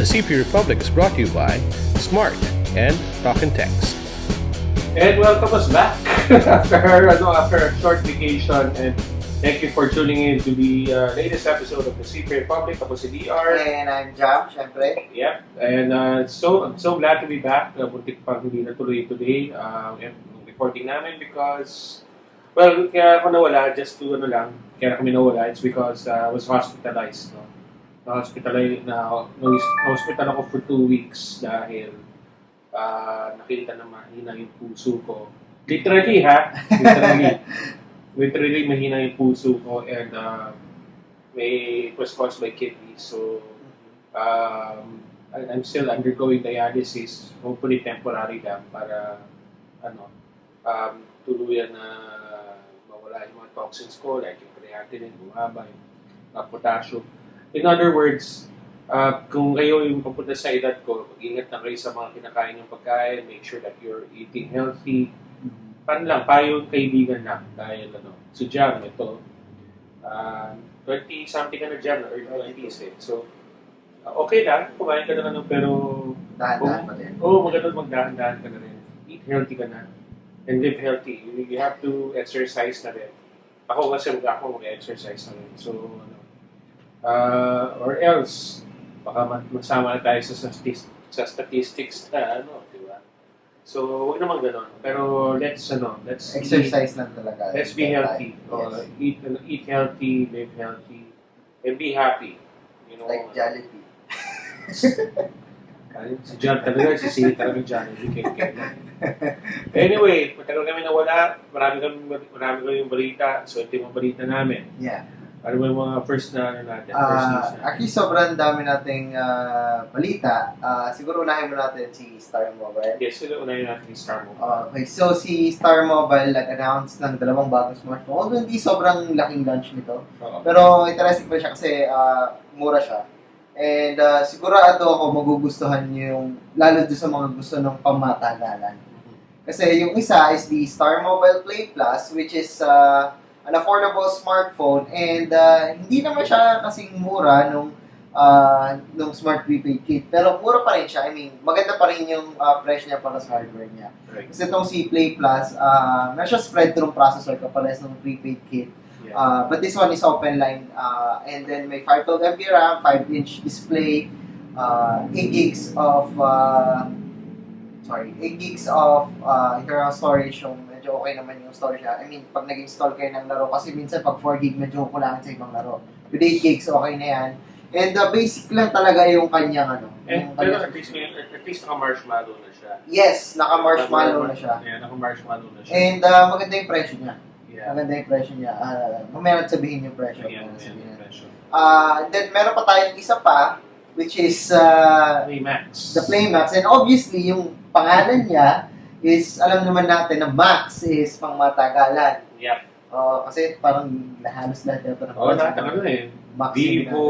CP Republic is brought to you by Smart and Talk and Text. And welcome us back after a short vacation, and thank you for tuning in to the latest episode of the CP Republic. Ako si DR. And I'm Jam, syempre. Yep. And I'm so glad to be back. Buntik pang hindi natuloy today and recording namin because, well, kaya ako nawala, just to kaya kami nawala, it's because I was hospitalized. No? Na-hospital ako for 2 weeks dahil nakita na mahina yung puso ko. Literally, literally mahina yung puso ko, and it was caused by kidneys. So, I'm still undergoing dialysis, hopefully temporary lang para tuluyan na mawala yung mga toxins ko, like yung creatinine, bumaba, yung potassium. In other words, kung kayo yung papunta sa edad ko, mag-ingat na kayo sa mga kinakain yung pagkain, make sure that you're eating healthy. Payo kaibigan lang. Dahil si Jam, ito, 20-something ka na Jam, early 20s eh. So, okay lang, kumain ka na pero... Dahan-dahan pa din. Maganda magdahan-dahan ka na rin. Eat healthy ka na. And live healthy. You have to exercise na rin. Ako kasi mag-exercise na rin. So, or else, baka masama na tayo sa statistics na di ba? So, huwag naman gano'n. Pero let's exercise lang talaga. Let's be healthy. Yes. Eat healthy, live healthy, and be happy. You know, like Jollibee. Si John talaga, sisingit talaga yung Jollibee. Anyway, matagal kami nawala. Marami kami yung balita. So, ito yung balita namin. Yeah. Ano ba yung mga first natin? Actually, sobrang dami nating balita. Siguro unahin mo natin si Starmobile. Yes, unahin natin si Starmobile. Okay, so si Starmobile nag-announce ng 2 bagong smartphone. Although hindi sobrang laking launch nito. Pero interesting pa siya kasi mura siya. And sigurado ako magugustuhan yung, lalo doon sa mga gusto ng pamatagalan. Kasi yung isa is the Starmobile Play Plus, which is an affordable smartphone, and hindi naman siya kasing mura nung smart prepaid kit. Pero mura pa rin siya. I mean, maganda pa rin yung price niya para sa hardware niya. Right. Kasi itong si Play Plus, meron siya Spreadtrum processor kapares ng prepaid kit. Yeah. But this one is open line, and then may 512 MB RAM, 5-inch display, 8 gigs of 8 gigs of internal storage. Yung medyo okay naman yung storage niya. I mean, pag nag-install kayo ng laro, kasi minsan pag 4 gig medyo kulangan sa ibang laro. With 8 gigs, okay na yan. And basic lang talaga yung kanyang Pero at least naka-marshmallow na siya. Yes, naka-marshmallow na siya. Yeah, naka-marshmallow na siya. And maganda yung presyo niya. Yeah. Maganda yung presyo niya. Mamaya sabihin yung presyo. Yeah, Then meron pa tayong isa pa, which is Play Max. the Play Max. And obviously, yung pangalan niya is, alam naman natin na Max is pang matagalan. Yep. Kasi parang halos lahat ito ng Max. Vivo.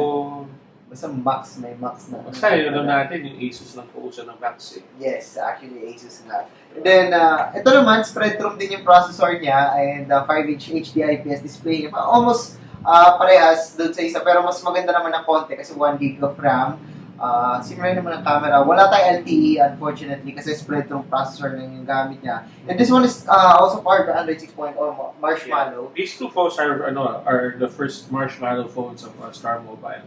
Basta Max, may Max na. Basta yun natin, yung Asus lang po ng Max eh. Yes, actually Asus nga. And then, ito naman, Spreadtrum din yung processor niya, and 5-inch HD IPS display niya. Almost parehas doon sa isa, pero mas maganda naman ng konti kasi 1 gig of RAM. Similar naman ang camera. Wala tayong LTE, unfortunately, kasi Spreadtrum processor lang yung gamit niya. And this one is also powered by Android 6.0 Marshmallow. Yeah. These two phones are the first Marshmallow phones of Starmobile.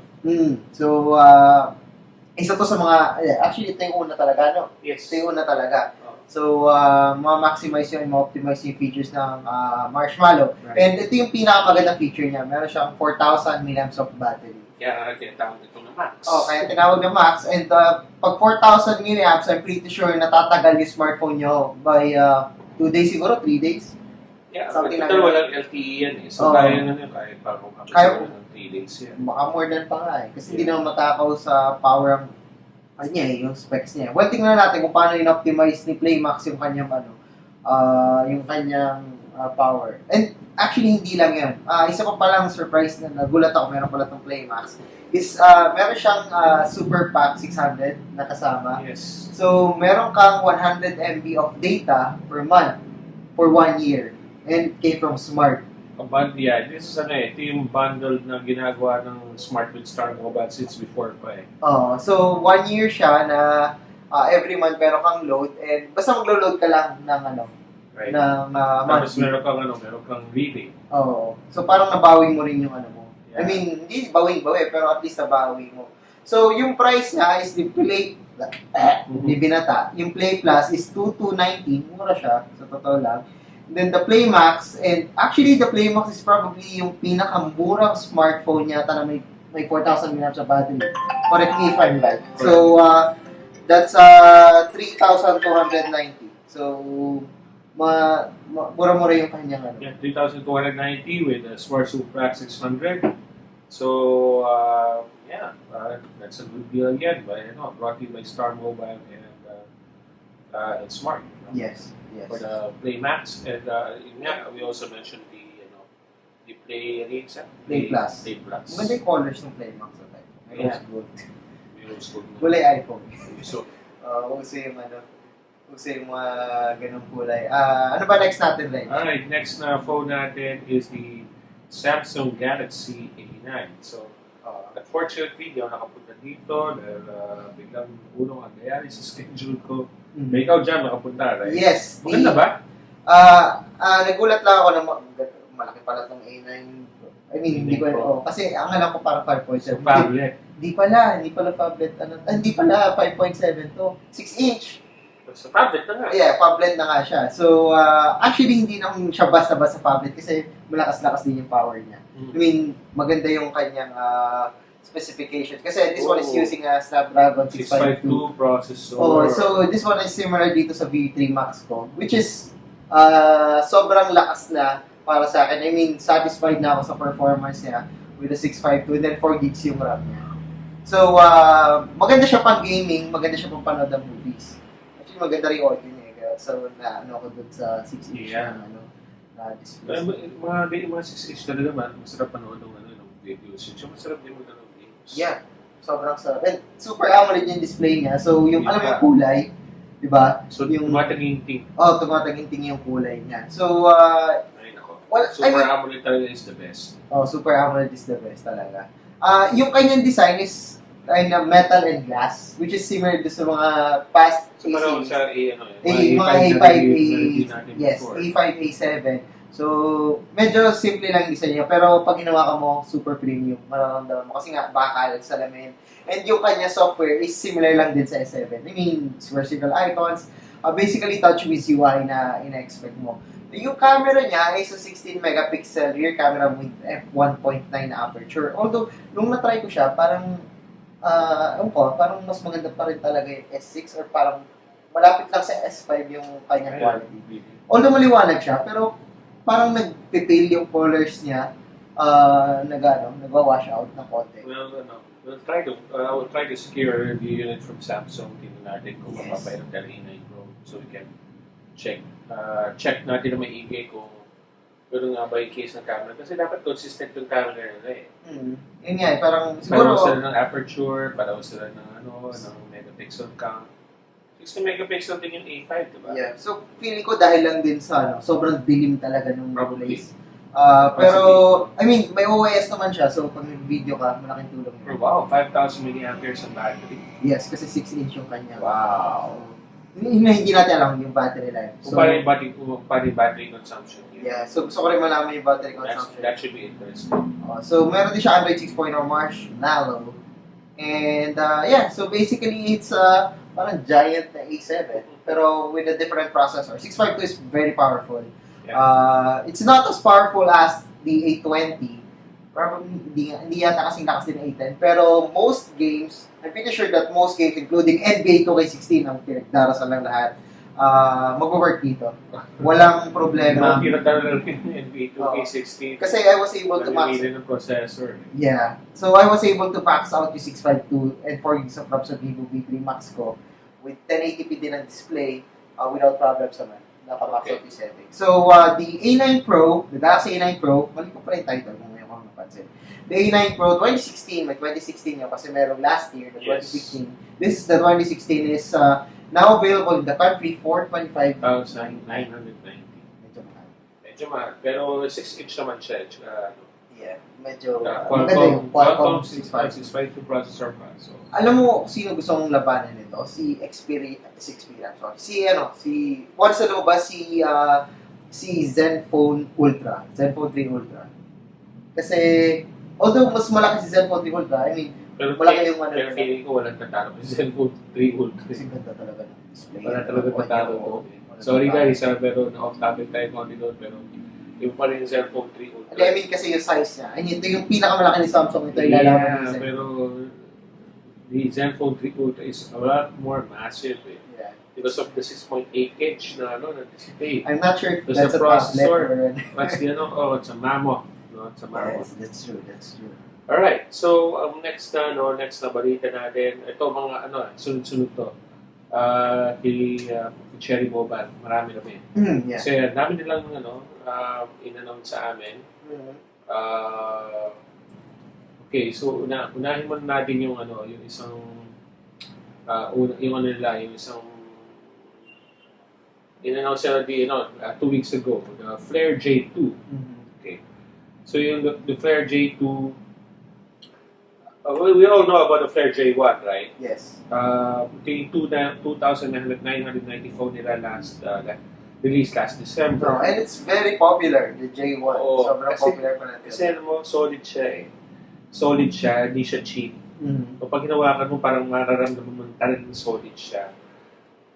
So, isa to sa mga, actually ito yung una talaga, no? Yes. Ito yung una talaga. So, ma-maximize yun, ma-optimize yung features ng Marshmallow. Right. And ito yung pinakamagandang feature niya. Meron siyang 4,000 mAh of battery. Kaya tinatawag ito na Max. Kaya tinawag na Max. And pag 4,000 mAh, I'm pretty sure natatagal yung smartphone nyo by 2 days siguro, 3 days. Yeah, something like that. that. Walang LTE yan eh. So, kaya ng 3 days yan. Baka more than pa nga eh. Kasi hindi naman matakaw sa power yung specs niya. Well, tingnan natin kung paano in-optimize ni Play Max yung kanyang power. And actually, hindi lang yan. Isa pa palang surprise na nagulat ako, meron pala itong Play Max, is meron siyang Super Pack 600 na kasama. Yes. So, meron kang 100 MB of data per month for 1 year. And it came from Smart. This is ito yung bundle na ginagawa ng Smart with Starmobile since before pa eh. So 1 year siya na every month meron kang load and basta maglo-load ka lang ng Right. ng Tapos monthly. meron kang rebate. So parang nabawi mo rin yung mo. Yeah. I mean, hindi bawing-bawi, pero at least nabawi mo. So yung price niya is the Play, hindi binata. Yung Play Plus is 2290, mura siya, sa totoo lang. Then the Play Max, and actually the Play Max is probably yung pinakamurang smartphone yata na may 4,000 mAh sa battery. Correct me if I'm right. So that's 3,290. So mura-mura yung kanyang Yeah, 3,290 with a Smart Super 600. So that's a good deal again. But brought to you by Starmobile and Smart. Yes. For the Play Max, and we also mentioned the Play Play Plus. Play Plus. Maganda yung colors ng Play Max. Yeah. Good. Rose gold. Kulay iPhone. So, Uso yung mga ganong kulay. Ano ba next natin, Len? alright, next na phone natin is the Samsung Galaxy A9. So, unfortunately, di ako nakapunta dito dahil biglang unong agayari sa schedule ko. May ikaw dyan nakapunta, right? Yes. Maganda ba? Nagulat lang ako na malaki pala itong A9. I mean, hindi ko, Pro. kasi ang alam ko parang 5.7. So, phablet. Hindi pala phablet. Hindi pala 5.7 to. 6-inch. So, phablet na nga. Yeah, phablet na nga siya. So, actually, hindi na siya basta-basta phablet kasi malakas-lakas din yung power niya. I mean, maganda yung kanyang specifications. Kasi this one is using a Snapdragon 652 processor. So this one is similar dito sa V3 Max ko, which is sobrang lakas na para sa akin. I mean, satisfied na ako sa performance niya with the 652 and then 4 gigs yung RAM niya. So, maganda siya pang gaming, maganda siya pang panood ng movies. Actually, maganda rin audio niya. So, ako dun sa 6-inch na display. Mga 6-inch na naman, masarap panood ng videos. So, masarap din mo na ng videos. Yeah, sobrang sarap. And super AMOLED yung display niya. So, yung alam mo yung kulay, di ba? So, yung tumataginting. Tumataginting yung kulay niya. So, Super AMOLED talaga is the best. Super AMOLED is the best talaga. Yung kanyang design is kind of metal and glass, which is similar to sa mga past So, parang sa mga A5, A5, A7. So, medyo simple lang yung design niya, pero pag ginawa ka mo, super premium, mararamdaman mo. Kasi nga, bakal, salamin. And yung kanya software is similar lang din sa S7. I mean, vertical icons, basically TouchWiz UI na ina-expect mo. Yung camera niya ay sa 16 megapixel rear camera with f1.9 na aperture. Although, nung na-try ko siya, parang parang mas maganda pa rin talaga yung S6 or parang malapit lang sa S5 yung kanyang quality. Although maliwanag siya, pero parang nagpipil yung colors niya, nagwa-wash out ng konti. We'll try to secure the unit from Samsung. Tingnan natin kung mapapayag ng A9 Pro so we can check natin na maigay kung gano'n nga ba yung case ng camera. Kasi dapat consistent yung camera nila eh. Yun nga, parang siguro... Pareho sila ng aperture, pareho sila ng megapixel count. 60 megapixel din yung A5, diba? Yeah. So, feeling ko dahil lang din sa sobrang dilim talaga nung place. Pero, I mean, may OIS naman siya. So, pag nag-video ka, malaking tulong yun. Wow, 5,000 mAh ang battery. Yes, kasi 6-inch yung kanya. Wow. Hindi natin alam yung battery life. So, paano yung battery consumption yun? Yeah, so gusto ko rin malaman yung battery consumption. That should be interesting. So, meron din siya Android 6.0 Marshmallow. And, so basically, it's parang giant na A7. Pero with a different processor. 652 is very powerful. Yeah. It's not as powerful as the A20. Probably, hindi yata kasing lakas din ng A10. Pero most games, I'm pretty sure that most games, including NBA 2K16, ang pinagdarasal ng lahat, mag-work dito. Walang problema. Pinagdarasal ng NBA 2K16. Kasi I was able to max ng processor. Yeah. So I was able to max out yung 652 and 4 gigs of RAM sa Vivo V3 Max ko with 1080p din ang display without problems naman. Nakamax out yung settings. So the A9 Pro, the Galaxy A9 Pro, mali ko pa rin title kung ngayon ko napansin. The A9 Pro 2016, may 2016 yun kasi meron last year, the 2016. This is the 2016 is now available in the country for 25,990. Medyo medyo mahal. Pero 6-inch naman siya. Yeah, medyo maganda Qualcomm, yung Qualcomm 6562 processor pa. So, alam mo sino gusto mong labanan nito? Si Xperia, sorry. Once na lumabas si Zenfone Ultra, Zenfone 3 Ultra. Kasi although mas malaki si Zenfone 3 Ultra, I mean, pero malaki yung pero feeling ko walang tatalo si Zenfone 3 Ultra. Kasi ganda talaga ng display. Wala talaga tatalo doon. Sorry guys, pero na-off topic tayo konti doon, pero yung pa rin yung Zenfone 3 Ultra. I mean kasi yung size niya. Ito yung pinakamalaki ni Samsung. Ito yung lalaman ni Zenfone. Pero the Zenfone 3 Ultra is a lot more massive Yeah. because of the 6.8 inch na display. I'm not sure if There's that's a a processor. tablet That's it's a mammoth. No, it's a mammoth. Yes, that's true. Alright, so next na balita natin. Ito mga sunod-sunod to. Cherry Mobile, marami na rin. Yeah. Kasi dami nilang in-announce sa amin. Okay, so unahin muna natin yung isang yung isang in-announce nila 2 weeks ago, the Flare J2. Okay. So yung the Flare J2, we all know about the Flare J1, right? Yes. The 2,990 phone nila released last December. No, and it's very popular, the J1. Sobrang popular pa natin. Kasi solid siya eh. Solid siya, hindi siya cheap. Kapag hinawakan mo, parang mararamdaman mo talagang solid siya.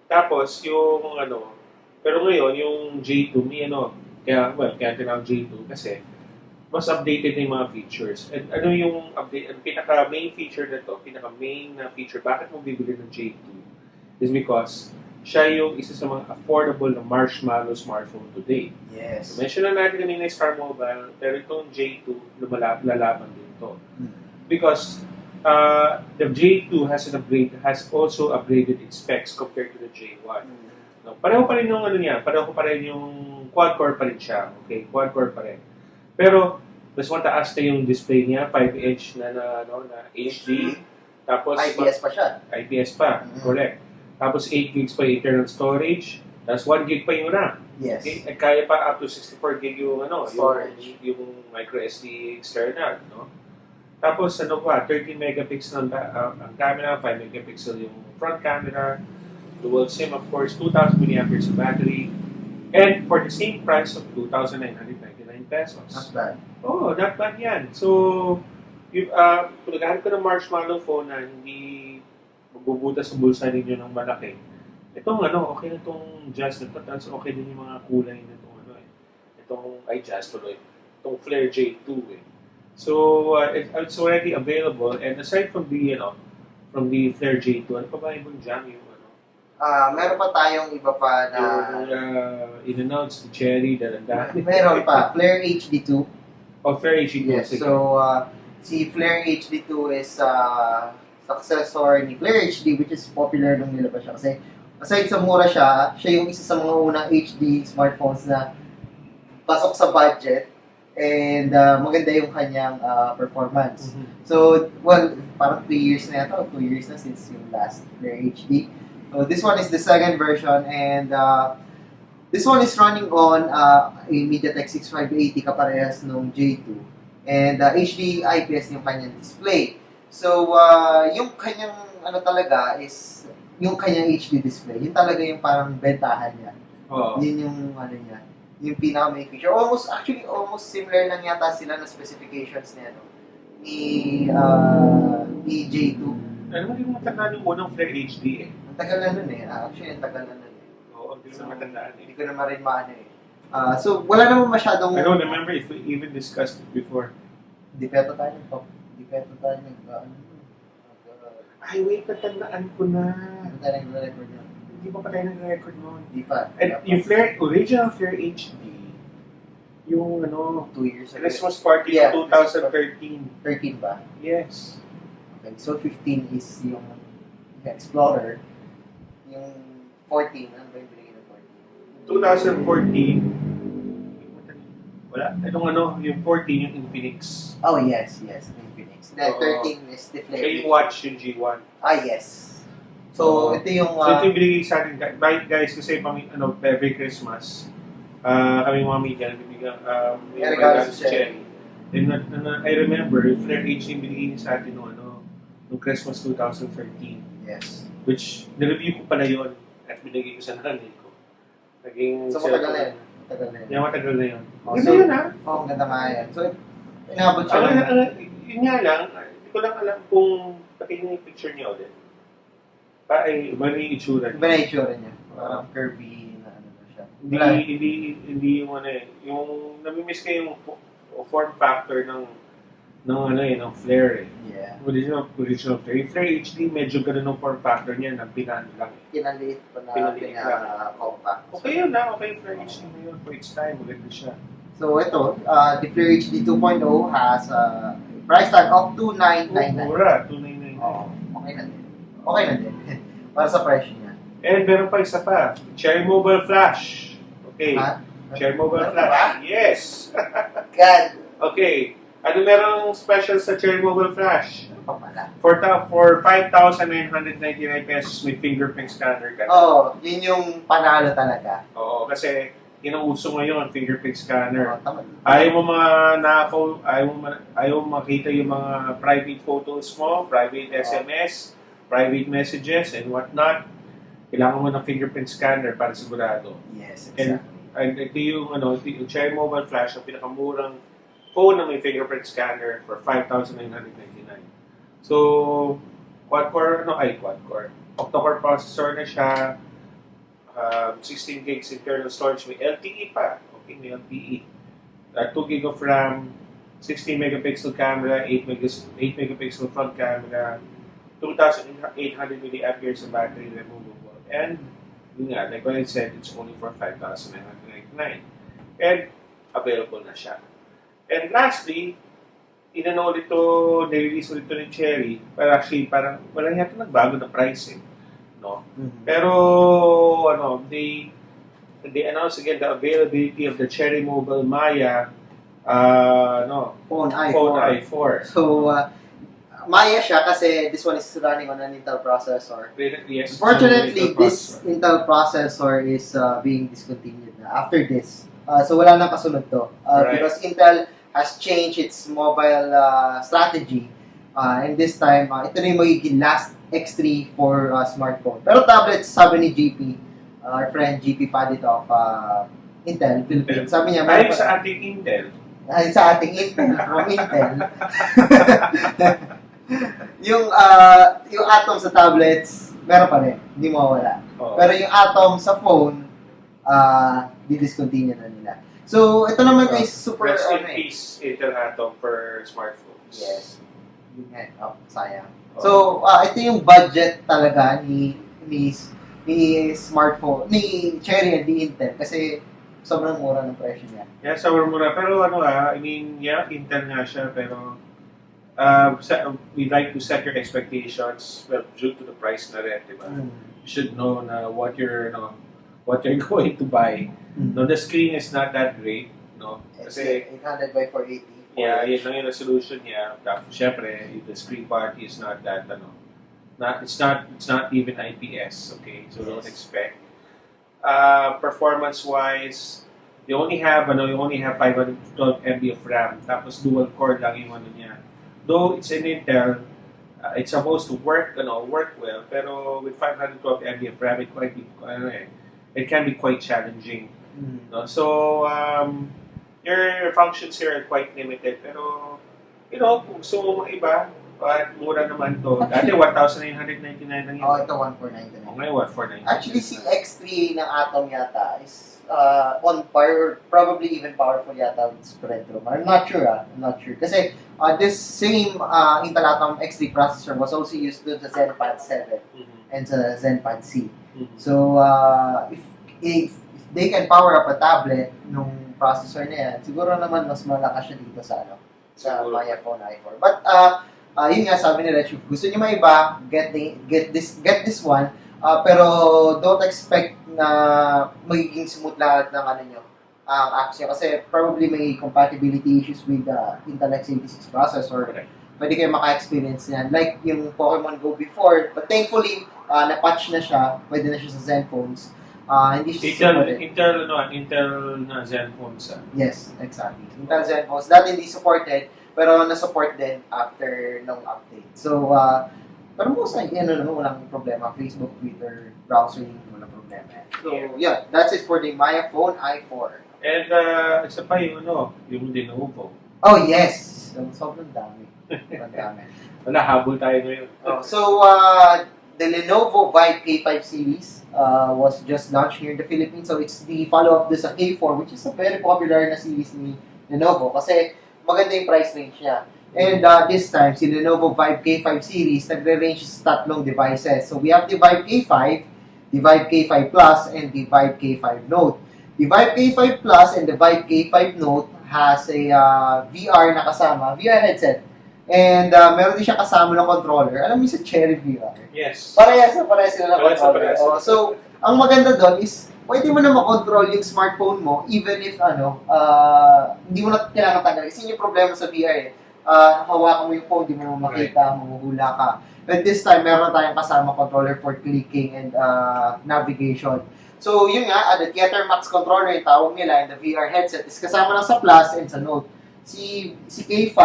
Tapos, pero ngayon, yung J2, kaya tinawag J2 kasi mas updated na yung mga features. And yung update, ang pinaka-main feature na to, pinaka-main na feature, bakit mo bibili ng J2 is because siya yung isa sa mga affordable na Marshmallow smartphone today. Yes. Mention na natin kanina yung Starmobile, pero itong J2, lalaban din to. Because the J2 has also upgraded its specs compared to the J1. No, pareho pa rin yung pareho pa rin yung quad-core pa rin siya. Okay, quad-core pa rin. Pero, mas mataas na yung display niya, 5-inch na HD. Tapos, IPS pa siya. IPS pa, correct. Tapos 8 gigs pa yung internal storage. Tapos 1 gig pa yung RAM. Yes. Okay? At kaya pa up to 64 gig yung storage. Yung microSD external, no? Tapos 13 megapixel ang camera, 5 megapixel yung front camera, dual SIM of course, 2,000 mAh of battery, and for the same price of 2,999 pesos. Not bad. Oh, not bad yan. So, kung naghahanap ka ng Marshmallow phone na hindi magbubutas sa bulsa ninyo ng malaki, itong okay na itong Jazz na ito, tapos okay din yung mga kulay na itong Jazz tuloy, itong Flare J2 eh. So, it's already available, and aside from the Flare J2, ano pa ba ibang jam yung Meron pa tayong iba pa na in-announce, the Cherry, Dalandan. meron pa, Flare HD2. Oh, Flare HD2. Yes, so si Flare HD2 is successor ni Flare HD, which is popular nung nilabas siya. Kasi aside sa mura siya yung isa sa mga unang HD smartphones na pasok sa budget and maganda yung kanyang performance. So, parang 2 years na ito. 2 years na since yung last Flare HD. So, this one is the second version and this one is running on a MediaTek 6580 kaparehas nung J2. And HD IPS yung kanyang display. So, yung kanyang talaga is yung kanyang HD display. Yun talaga yung parang bentahan niya. Oh. Yun yung niya. Yung pinaka-main feature. Almost similar lang yata sila na specifications niya ni J2. Ano mo yung matandaan yung unang Flare HD eh? Ang tagal na nun eh. Actually, ang tagal na nun eh. Oo, hindi ko na matandaan eh. Hindi ko naman rin maano eh. So, wala naman masyadong... I don't remember if we even discussed it before. Hindi pa tayo Ay, wait, natandaan ko na. Hindi tayo nag-record yun. Hindi pa tayo nag-record noon. Hindi pa. And yung original Flare HD, yung 2 years ago. Christmas party Yeah, 2013. 13 ba? Yes. Okay, so 15 is yung Explorer. Yung 14, ano ba yung binigay ng 14? 2014, wala. Yung 14, yung Infinix. Oh, yes, Infinix. Then 13 is the Flare. Kaya yung watch yung G1. Yes. So, ito yung... so, ito yung binigay sa atin. Guys, kasi every Christmas, kami mga media, nagbibigay may regalo regalo si si Cherry. And I remember, yung Flare HD binigay niya sa atin nung Christmas 2013. Yes. Which, nireview ko pala yun at binigay ko sa nanay ko. Naging So, matagal na yun. Matagal na yun. Yeah, matagal na yun. Oh, Ganda so, yun, ha? Oo, ang ganda nga yan. So, inabot siya. Yun nga lang, hindi ko lang alam kung patingin yung picture niya ulit. Iba na yung itsura niya. Iba na itsura niya. Parang curvy na ano na siya. Hindi yung yung namimiss ko yung form factor ng Flare eh. Yeah. Original Flare. Yung Flare HD, medyo ganun ang form factor niya na binan lang. Pinaliit pa na compact. Okay yun na. Okay yung Flare HD na yun. For its time, maganda siya. So ito, the Flare HD 2.0 has a price tag of 2,999. Mura, 2,999. Oh, okay na din. Okay na din. Para sa price niya. And meron pa isa pa. Cherry Mobile Flash. Okay. Cherry Mobile Flash. Yes. God. Okay. Ano merong special sa Cherry Mobile Flash? Ano pa pala? For 5,999 pesos may fingerprint scanner ka. Oh, yun yung panalo talaga. Oo, kasi inuuso ngayon fingerprint scanner. Tama. Ayaw mo ayaw mo makita yung mga private photos mo, private SMS, private messages, and whatnot. Kailangan mo ng fingerprint scanner para sigurado. Yes, exactly. And ito yung Cherry Mobile Flash, ang pinakamurang phone na may fingerprint scanner for 5,999. So, quad-core. Octa-core processor na siya. 16 gigs internal storage. May LTE pa. Okay, may LTE. 2 gig of RAM, 16 megapixel camera, 8 megapixel front camera, 2,800 milliamperes of battery removable. And, yun nga, like what I said, it's only for 5,999. And, available na siya. And lastly, nirelease ulit ito ni Cherry. Pero actually, parang wala yata nagbago na price eh. No? Mm-hmm. Pero, they announced again the availability of the Cherry Mobile MAIA Phone i4. So, MAIA siya kasi this one is running on an Intel processor. Yes, Unfortunately, this Intel processor is being discontinued na after this. So, wala nang kasunod to. Right. Because Intel has changed its mobile strategy. And this time, ito na yung magiging last X3 for smartphone. Pero tablets, sabi ni GP, our friend GP Padit of Intel, Philippines. Sabi niya, ay sa ating Intel. Ay sa ating Intel, from Intel. yung Atom sa tablets, meron pa rin. Hindi mawawala. Oh. Pero yung Atom sa phone, di-discontinue na nila. So, ito naman ay super... Rest in peace, Intel Atom for smartphones. Yes. Sayang. So, ito yung budget talaga ni smartphone, ni Cherry and ni Intel kasi sobrang mura ng presyo niya. Yeah, sobrang mura. Pero Intel nga siya, pero we like to set your expectations due to the price na rin, diba? You should know na what you're going to buy. No, the screen is not that great, no? Kasi 800 by 480. Yeah, yun lang yung resolution niya. Tapos syempre, the screen part is not that it's not even IPS, okay? So don't expect. Performance wise, you only have 512 MB of RAM. Tapos dual core lang yung niya. Though it's an Intel, it's supposed to work well, pero with 512 MB of RAM, it can be quite challenging. No? So, your functions here are quite limited. Pero, kung gusto mo mga iba, mura naman to. Dati, 1,999 lang yun. Ito 1,499. Ngayon, 1,499. Actually, si X3 ng Atom yata is on par, or probably even powerful yata with Spreadtrum. I'm not sure. Kasi, this same Intel Atom X3 processor was also used to the ZenPad 7 and the ZenPad C. So, if they can power up a tablet nung processor na yan, siguro naman mas malakas siya dito sa MAIA Fone i4. But yun nga sabi ni Rich, gusto niyo may iba, get this one. Pero don't expect na magiging smooth lahat ng apps niya kasi probably may compatibility issues with the Intel x86 processor. Pwede kayo maka-experience niyan. Like yung Pokemon Go before, but thankfully, na-patch na siya, pwede na siya sa Zen phones. Hindi siya supported. Intel na Zenphones. Yes, exactly. Intel Zenphones. Dati hindi supported, pero na-support din after nung update. So, pero most likely, walang problema. Facebook, Twitter, browsing, walang problema. So, yeah, that's it for the MAIA Fone i4. And isa pa yung Lenovo. Oh, yes! Sobrang dami. Sobrang dami. Wala, habol tayo ngayon. So, the Lenovo Vibe K5 series was just launched here in the Philippines. So, it's the follow-up to sa K4, which is a very popular na series ni Lenovo kasi maganda yung price range niya. And this time, si Lenovo Vibe K5 series, nagre-range sa tatlong devices. So, we have the Vibe K5, the Vibe K5 Plus, and the Vibe K5 Note. The Vibe K5 Plus and the Vibe K5 Note has a VR na kasama, VR headset. And meron din siya kasama ng controller. Alam mo yung sa Cherry VR? Yes. Parehas sila ng controller. Parehas. So, ang maganda doon is, pwede mo na makontrol yung smartphone mo even if hindi mo na kailangan tagal. Kasi yung problema sa VR hawakan mo yung phone, di mo makita, mahuhula ka. But this time, meron tayong kasama controller for clicking and navigation. So, yun nga, the Theater Max controller yung tawag nila and the VR headset is kasama lang sa Plus and sa Note. Si K5,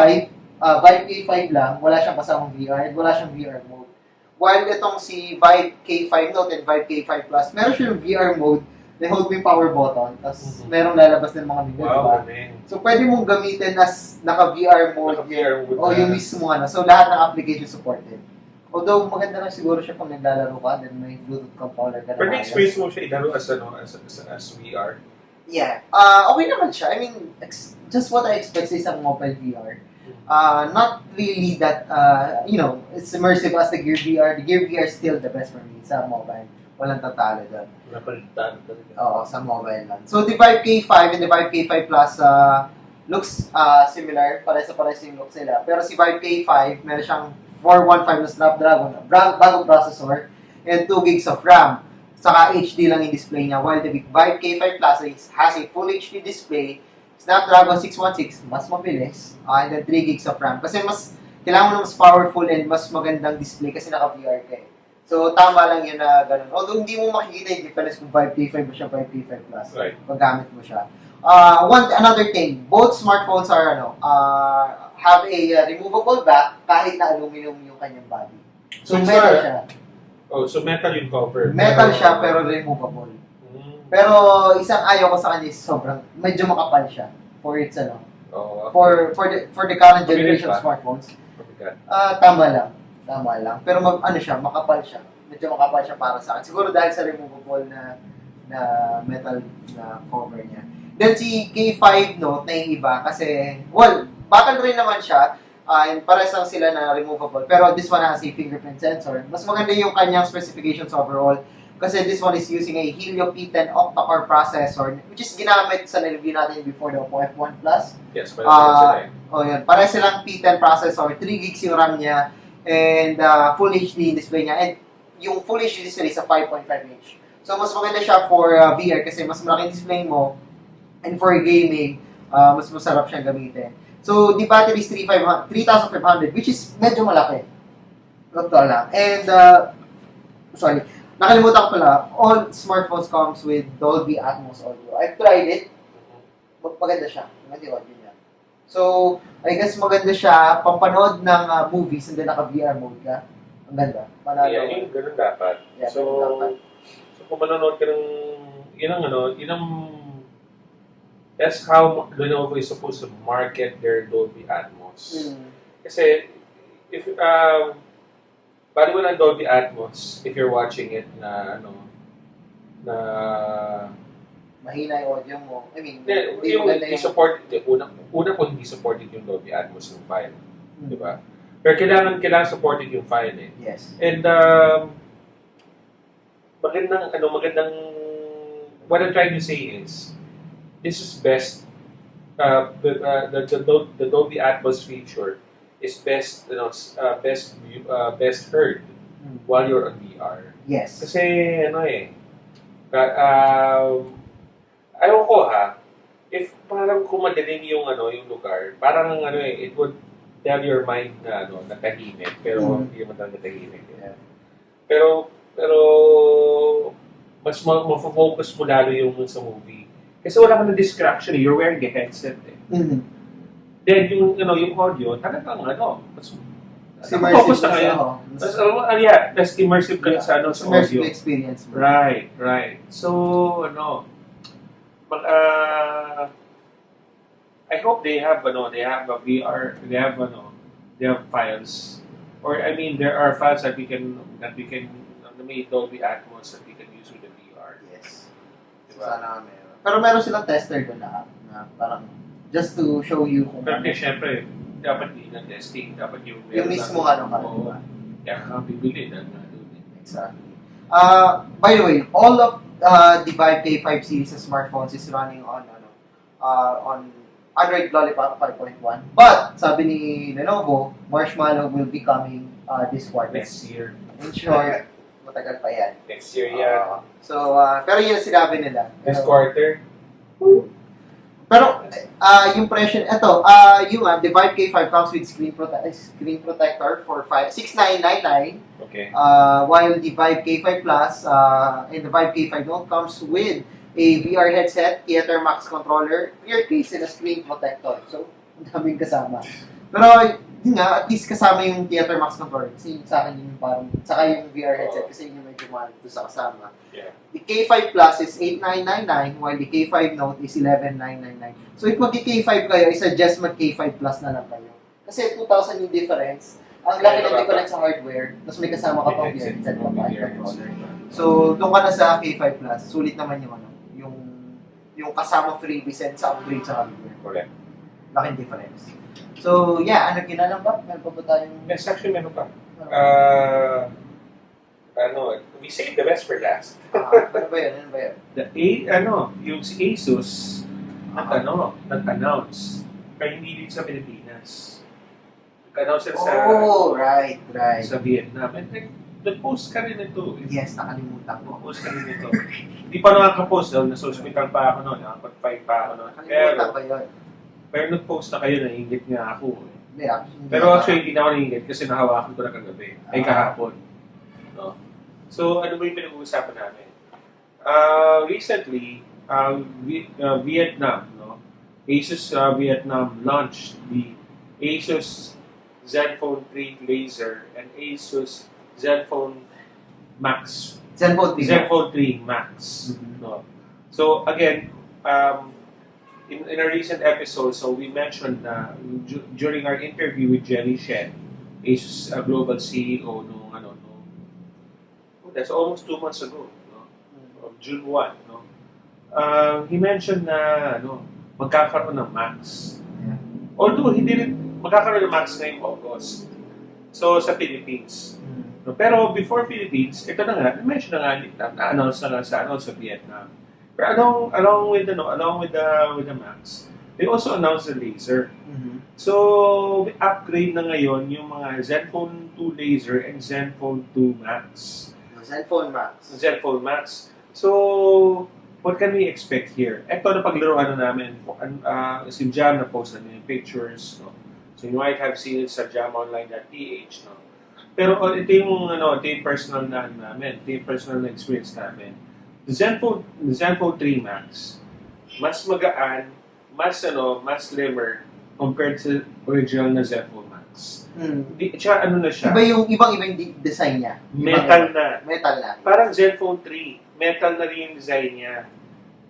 Vibe K5 lang, wala siyang kasamang VR and wala siyang VR mode. While itong si Vibe K5 Note and Vibe K5 Plus, meron siyang VR mode na hold mo yung power button, tapos merong lalabas ng mga video, wow, diba? So, pwede mong gamitin as naka-VR mode. O yung mismo So, lahat ng application supported. Although, maganda lang siguro siya pag naglalaro ka, then may Bluetooth controller ka na. Pero experience mo siya ilaro as VR? Yeah. Okay naman siya. I mean, just what I expect sa isang mobile VR. Not really that, it's immersive as the Gear VR. The Gear VR is still the best for me sa mobile. Walang tatalo doon. Napalitan talaga. Oo, sa mobile lang. So, the Vive K5 and the Vive K5 Plus looks similar. Pares yung look sila. Pero si Vive K5, meron siyang 415 na Snapdragon, bagong processor, and 2 gigs of RAM. Saka HD lang yung display niya. While the Vive K5 Plus has a full HD display, Snapdragon 616, mas mabilis, and then 3 gigs of RAM. Kasi kailangan mo na mas powerful and mas magandang display kasi naka-VR ka eh. So, tama lang yun na ganun. Although, hindi mo makikita yung difference kung Vive K5 mo siya, Vive K5 Plus. Right. Pag gamit mo siya. Another thing, both smartphones are, have a removable back kahit na aluminum yung kanyang body. So, metal siya. Oh, so metal yung cover. Metal siya, pero removable. Pero, isang ayaw ko sa kanya is sobrang, medyo makapal siya. For its, Oh, okay. For the current generation of smartphones. Tama lang. Pero makapal siya. Medyo makapal siya para sa akin. Siguro dahil sa removable na metal na cover niya. Then si K5 Note na yung iba kasi, bakal rin naman siya. And pares lang sila na removable. Pero this one has a fingerprint sensor. Mas maganda yung kanyang specifications overall. Kasi this one is using a Helio P10 Octa-core processor, which is ginamit sa review natin before the Oppo F1 Plus. Yes, pares sila yun. Pares silang P10 processor, 3 gigs yung RAM niya, and Full HD display niya. And yung Full HD display sa 5.5 inch. So, mas maganda siya for VR kasi mas malaking display mo. And for gaming, mas masarap siyang gamitin. So, the battery is 3,500, which is medyo malaki. Totoo lang. And, nakalimutan ko pala, all smartphones comes with Dolby Atmos audio. I've tried it. Maganda siya. Maganda audio niya. So, I guess maganda siya pampanood ng movies and then naka-VR mode ka. Ang ganda. Yeah, yung ganun dapat. Yeah, so kung manonood ka ng, that's how Lenovo is supposed to market their Dolby Atmos. Kasi, if, bali mo ng Dolby Atmos, if you're watching it na mahina yung audio mo. I mean, hindi support, una po hindi supported yung Dolby Atmos ng file. Di ba? Pero kailangan supported yung file eh. Yes. And, magandang, what I'm trying to say is, this is best, the Dolby Atmos feature is best heard while you're on VR. Yes. Kasi ayaw ko if parang kung madilim yung lugar, parang it would tell your mind na tahimik, pero hindi naman talaga tahimik. Yeah. Pero mas mafocus mo lalo yung sa movie. Kasi wala ka na distraction, you're wearing a headset eh. Mhm. Then yung audio, talagang mas Immersive focus na kayo. Mas immersive ka sa sa immersive audio. experience mo. Right. So, I hope they have a VR, they have files. Or I mean, there are files that we can may Dolby Atmos that we can use with the VR. Yes. Diba? Sana meron. Pero meron silang tester doon na parang just to show you kung Pero syempre, dapat din ang testing, dapat yung mismo diba? Kaya ka bibili na doon. Exactly. By the way, all of the Vive K5 series of smartphones is running on Android Lollipop 5.1. But sabi ni Lenovo, Marshmallow will be coming this quarter. Next year. In short, matagal pa yan. Next year yan. Pero yun ang sinabi nila. This quarter? Pero yung presyo, the Vive K5 comes with screen protector for 6,999. Okay. While the Vive K5 Plus and the Vive K5 Note comes with a VR headset, Theater Max controller, rear case, and a screen protector. So, ang daming kasama. Pero, yun nga, at least kasama yung Theater Max controller. Kasi sa akin yung parang, saka yung VR headset, kasi yun yung medyo mahal ito sa kasama. Yeah. The K5 Plus is 8,999, while the K5 Note is 11,999. So, if mag-K5 kayo, i-suggest mag-K5 Plus na lang kayo. Kasi 2,000 yung difference. Ang laki ng difference sa hardware, tapos may kasama ka pang VR headset pa controller. So, doon ka na sa K5 Plus, sulit naman yung kasama freebies and sa upgrade sa hardware. Correct. Laking difference. So, yeah, ano ginalang ba? Meron pa ba tayong... Yes, actually, meron pa. We saved the best for last. Ano ba yun? Yung si Asus, nag-announce, kaya hindi din sa Pilipinas. Nag-announce right. Sa Vietnam. And nag-post ka rin ito. Yes, nakalimutan ko. Nag-post ka rin ito. Hindi pa nakaka-post doon, nasa hospital pa ako noon, nakapag-5 pa ako noon. Nakalimutan ko yun. Pero nag-post na kayo, naingit nga ako. Hindi, Pero actually, hindi na ako naingit kasi nahawakan ko na kagabi. Ay kahapon. No? So, ano ba yung pinag-uusapan namin? Recently, Vietnam, Asus Vietnam launched the Asus Zenfone 3 Laser and Asus Zenfone Max. Zenfone 3 Max. No? So, again, in a recent episode, so we mentioned during our interview with Jerry Shen, Asus Global CEO, that's almost 2 months ago, of June 1, he mentioned na magkakaroon ng Max. Although hindi rin magkakaroon ng Max ngayong August. So sa Philippines. Pero before Philippines, ito na nga, mention na nga, na-announce na nga sa Vietnam. Pero along with the Max, they also announced the Laser. So we upgrade na ngayon yung mga Zenfone 2 Laser and Zenfone 2 Max. Zenfone Max. So, what can we expect here? Ito na paglaruan na namin. Si Jam na post na yung pictures. So, you might have seen it sa jamonline.ph. Pero ito yung personal na namin. Ito yung personal na experience namin. The Zenfone 3 Max, mas magaan, mas slimmer compared sa original na Zenfone Max. Tsaka na siya? Ibang design niya. Metal na. Parang Zenfone 3. Metal na rin yung design niya.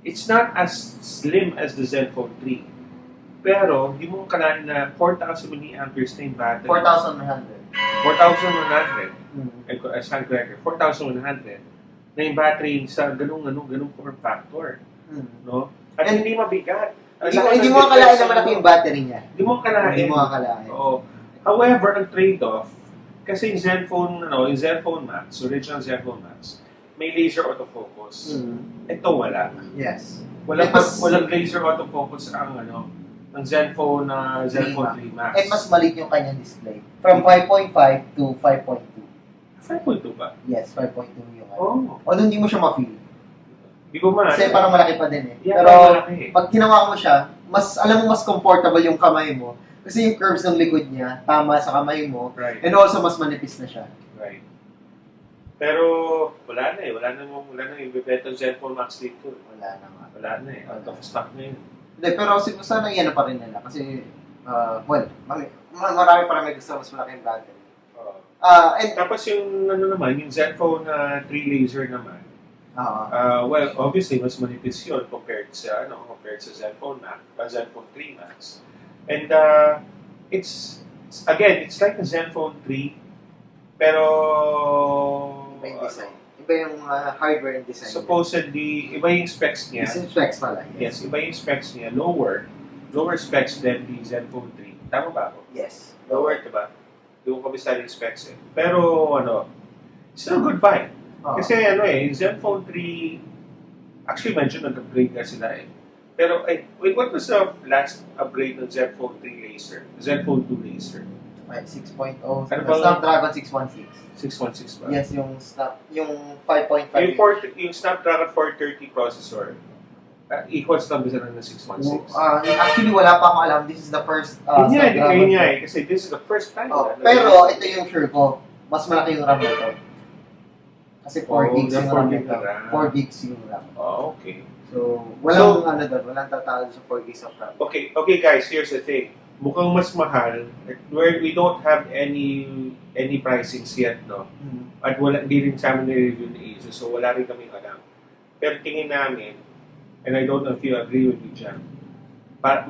It's not as slim as the Zenfone 3. Pero, di mo kailangan na 4,000 mAh na yung battery. 4,100. 4,100. I stand corrected. 4,100 na yung battery sa ganung form factor. No? At hindi mabigat. Hindi mo akalain na malaki yung battery niya. Hindi mo akalain. Oo. However, ang trade-off, kasi yung Zenfone Max, original Zenfone Max, may laser autofocus. Ito wala. Yes. Walang laser autofocus ang Zenfone 3 Max. And mas maliit yung kanyang display. From 5.5 to 5.2. 5.2 ba? Yes, 5.2 yung Although hindi mo siya ma-feel. Hindi ko Kasi parang malaki pa din eh. Yeah, pero malaki. Pag ginawa mo siya, alam mo mas comfortable yung kamay mo. Kasi yung curves ng likod niya, tama sa kamay mo. Right. And also, mas manipis na siya. Right. Pero wala na yung ibibenta ng Zenfone Max dito. Wala na nga. Wala na eh. Out of stock na yun. Hindi, pero siguro sana yan pa rin nila. Kasi, marami pa rin may gusto mas malaking battery. And, Tapos yung yung Zenfone 3 laser naman. Well, obviously mas manipis yun compared sa Zenfone Max, Zenfone 3 Max. And it's like a Zenfone 3 pero iba yung design. Iba yung hardware and design. Supposedly, iba yung specs niya. Yung specs pala. Yes, iba yung specs niya. Lower specs than the Zenfone 3. Tama ba ako? Yes. Lower, diba? Doon kami sa specs eh. Pero, still good buy. Kasi, yung Zenfone 3, actually, medyo nag-upgrade na sila eh. Pero, what was the last upgrade ng Zenfone 3 laser? Zenfone 2 laser? 6.0. Snapdragon 616. 616 ba? Yes, yung 5.5. Yung Snapdragon 430 processor, equals lang bisa ng 616. Actually, wala pa akong alam. This is the first Snapdragon. Yun nga eh. Kasi this is the first time. Pero, ito yung sure ko. Mas malaki yung RAM nito. Kasi 4 gigs yung RAM nito. 4 gigs yung RAM. Okay. So, walang tatalo sa 4 gigs of RAM. Okay, guys, here's the thing. Mukhang mas mahal. We don't have any pricings yet, no? At hindi rin sa amin na-review ni Asus, so wala rin kaming alam. Pero tingin namin, and I don't know if you agree with me dyan, baka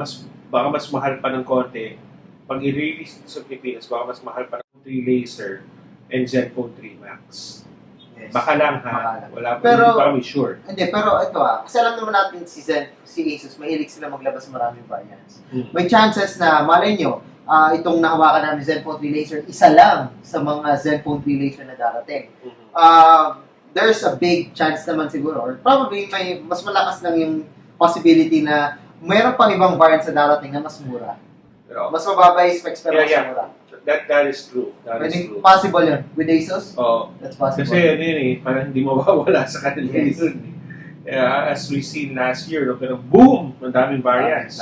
mas mahal pa ng konti, pag i-release sa Pilipinas, baka mas mahal pa ng 3 laser and Zenfone 3 Max. Yes. Baka lang ha. Wala pero, pa kami sure. Hindi, pero ito kasi alam naman natin si Asus, mahilig sila maglabas maraming variants. May chances na, malay nyo, itong nahawakan namin Zenfone 3 laser, isa lang sa mga Zenfone 3 laser na darating. There's a big chance naman siguro, or probably may mas malakas lang yung possibility na mayroon pang ibang variant sa darating na mas mura. Mas mababa yung specs pero mas mura. That is true. Possible yun. With Asus? That's possible. Kasi parang hindi mawawala sa kanila yun. As we seen last year, pero boom! Ang daming variants.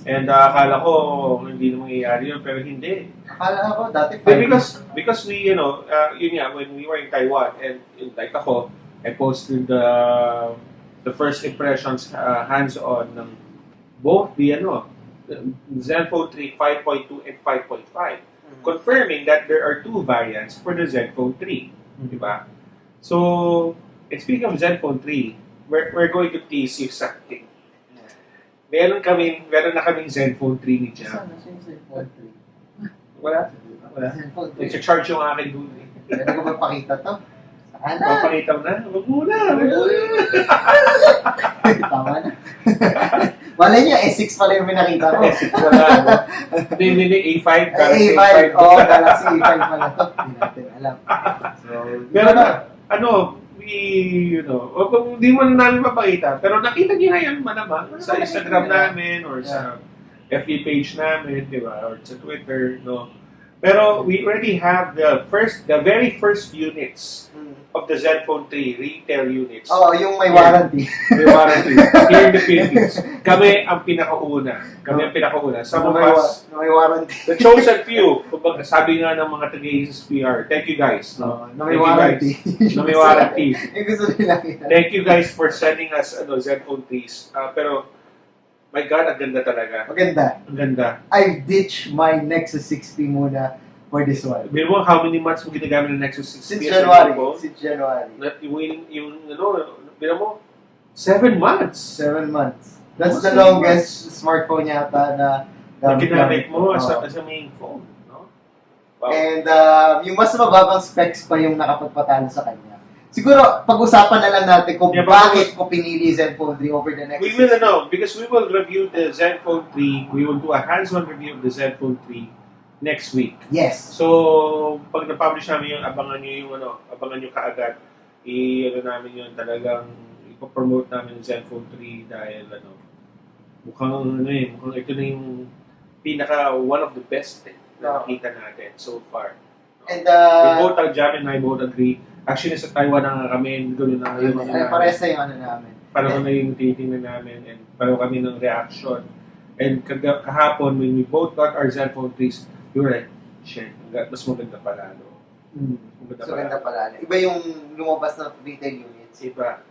And akala ko hindi na mangyayari yun, pero hindi. Akala ko dati 5 because we, yun nga, when we were in Taiwan, and like ako, I posted the first impressions hands-on ng both the Zenfone 3 5.2 and 5.5. Confirming that there are 2 variants for the Zenfone 3. Diba? So, and speaking of Zenfone 3, we're going to tease you something. Meron na kaming Zenfone 3 ni Jam. Saan na siya yung Zenfone 3? Wala. Zenfone 3. Nag-charge yung akin doon eh. Pwede ko magpakita to? Saan na? Papakita mo na? Wag muna. Tama na. Malay niya, S6 pala yung pinakita ko. Wala. Hindi, A5. A5. Galaxy A5 pala to. Hindi natin alam. So, pero hindi mo na namin mapakita. Pero nakita niyo na yan malamang sa Instagram namin or sa FB page namin, di ba? Or sa Twitter, no? Pero we already have the very first units of the Zenfone 3 retail units. Yung may warranty. May warranty. Here in the Philippines. Kami ang pinakauna. Some of us, may warranty. the chosen few. Sabi nga ng mga taga-HSPA, thank you guys. No? May warranty. May warranty. Thank you guys for sending us Zenfone 3s. Pero, my God, ang ganda talaga. Ang ganda. I ditched my Nexus 6P muna for this one. Biro mo, how many months mo ginagamit ng Nexus 6P? Since January. Biro mo, 7 months. 7 months. That's the longest smartphone yata na ginamit mo as a main phone. No? Wow. And yung mas mababang specs pa yung nakapagpatalo sa kanya. Siguro, pag-usapan na lang natin kung bakit ko pinili Zenfone 3 over the Nexus. We will know, because we will review the Zenfone 3. We will do a hands-on review of the Zenfone 3 next week. Yes. So, pag na-publish namin abangan nyo kaagad. Namin yun talagang ipopromote namin yung Zenfone 3 dahil mukhang ito na yung one of the best na nakita natin so far. And we both Jam and I both agree. Actually, sa Taiwan na kami, gano'n na yung pares na yung namin. Pareho na yung titingnan namin and pareho kami ng reaction. And kahapon, when we both got our Zenfone 3s, we were like, shit, mas maganda pala. So, ganda pala. Iba yung lumabas ng retail units. Iba.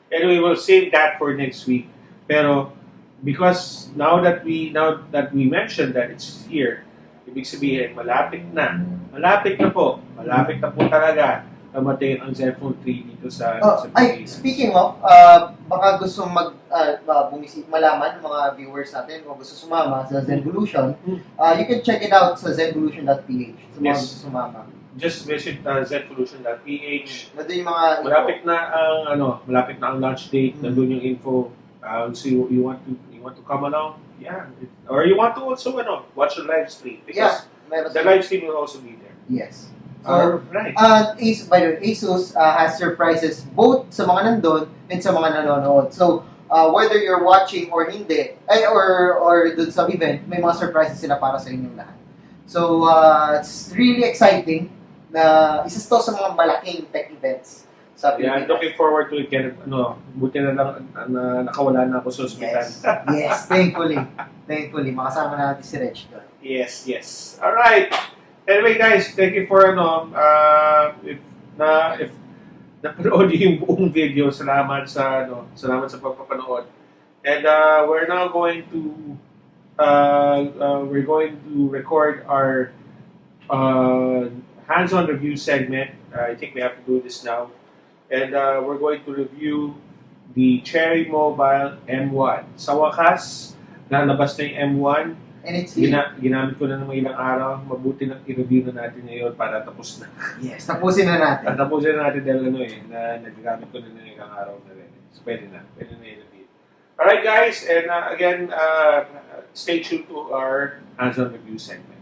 Anyway, we'll save that for next week. Pero, because now that we mentioned that it's here, ibig sabihin, malapit na. Malapit na po talaga dumating ang Zenfone 3 dito sa Pilipinas. Speaking of, baka gusto malaman ng mga viewers natin o gusto sumama sa Zenvolution, you can check it out sa zenvolution.ph. Sa mga gusto sumama. Just visit zenvolution.ph. Nandun yung mga malapit na ang launch date. Nandun yung info. So you want to come along? Yeah. Or you want to also watch the live stream because the live stream will also be there. Yes. So, right. By the way, Asus has surprises both sa mga nandun and sa mga nanonood. So, whether you're watching or hindi, or dun sa event, may mga surprises sila para sa inyong lahat. So, it's really exciting na isa to sa mga malaking tech events sa Pilipinas. Yeah, looking forward to it. Buti na lang na nakawala na ako sa ospital. Yes, thankfully. Makasama natin si Reg doon. Yes. Alright. Anyway guys, thank you for if napanood yung buong video, salamat sa pagpapanood. And we're now going to record our hands-on review segment. I think we have to do this now. And we're going to review the Cherry Mobile M1. Sa wakas, nalabas na yung M1. And it's Ginamit ko na ng ilang araw. Mabuti na i-review na natin ngayon para tapos na. Yes, tapusin na natin. Tapusin na natin dahil nagagamit ko na ng ilang araw na rin. So, pwede na i-review. Alright guys, and again, stay tuned to our hands-on review segment.